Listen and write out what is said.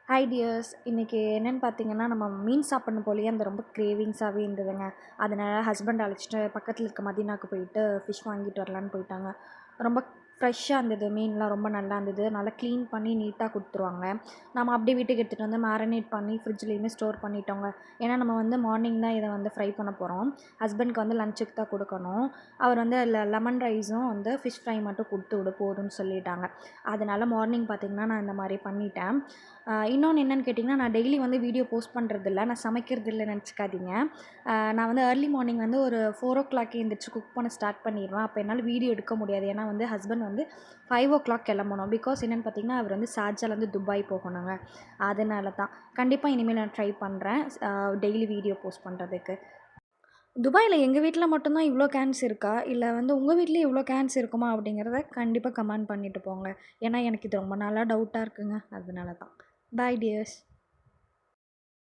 Hi tears, இன்றைக்கி என்னென்னு பார்த்தீங்கன்னா, நம்ம மீன் சாப்பிடணும் போலயே அந்த ரொம்ப கிரேவிங்ஸாகவே இருந்ததுங்க. அதனால் ஹஸ்பண்ட் அழைச்சிட்டு பக்கத்தில் இருக்க மதீனாவுக்கு போயிட்டு ஃபிஷ் வாங்கிட்டு வரலான்னு போயிட்டாங்க. ரொம்ப ஃப்ரெஷ்ஷாக இருந்தது, மீன்லாம் ரொம்ப நல்லா இருந்தது. நல்லா க்ளீன் பண்ணி நீட்டாக கொடுத்துருவாங்க. நம்ம அப்படியே வீட்டுக்கு எடுத்துகிட்டு வந்து மேரினேட் பண்ணி ஃப்ரிட்ஜ்லேயுமே ஸ்டோர் பண்ணிட்டோங்க. ஏன்னா நம்ம வந்து மார்னிங் தான் இதை வந்து ஃப்ரை பண்ண போகிறோம். ஹஸ்பண்ட்க்கு வந்து லஞ்சுக்கு தான் கொடுக்கணும். அவர் வந்து லெமன் ரைஸும் வந்து ஃபிஷ் ஃப்ரை மட்டும் கொடுத்து விடு போதும்னு சொல்லிட்டாங்க. அதனால் மார்னிங் பார்த்திங்கன்னா நான் இந்த மாதிரி பண்ணிட்டேன். இன்னொன்று என்னென்னு கேட்டிங்கன்னா, நான் டெய்லி வந்து வீடியோ போஸ்ட் பண்ணுறதில்ல, நான் சமைக்கிறது இல்லைன்னு நினச்சிக்காதீங்க. நான் வந்து ஏர்லி மார்னிங் வந்து ஒரு 4:00 எழுந்திரிச்சு குக் பண்ண ஸ்டார்ட் பண்ணிடுவேன். அப்போ என்னால் வீடியோ எடுக்க முடியாது. ஏன்னா வந்து ஹஸ்பண்ட் வந்து 5:00 கிளம்பணும். பிகாஸ் என்னென்னு பார்த்தீங்கன்னா, அவர் வந்து ஷார்ஜாலேருந்து துபாய் போகணுங்க. அதனால தான். கண்டிப்பாக இனிமேல் நான் ட்ரை பண்ணுறேன் டெய்லி வீடியோ போஸ்ட் பண்ணுறதுக்கு. துபாயில் எங்கள் வீட்டில் மட்டும்தான் இவ்வளோ கேன்ஸ் இருக்கா? இல்லை வந்து உங்கள் வீட்லேயும் இவ்வளோ கேன்ஸ் இருக்குமா? அப்படிங்கிறத கண்டிப்பாக கமெண்ட் பண்ணிட்டு போங்க. ஏன்னா எனக்கு இது ரொம்ப நாளாக டவுட்டாக இருக்குங்க. அதனால தான். பாய் டியர்ஸ்.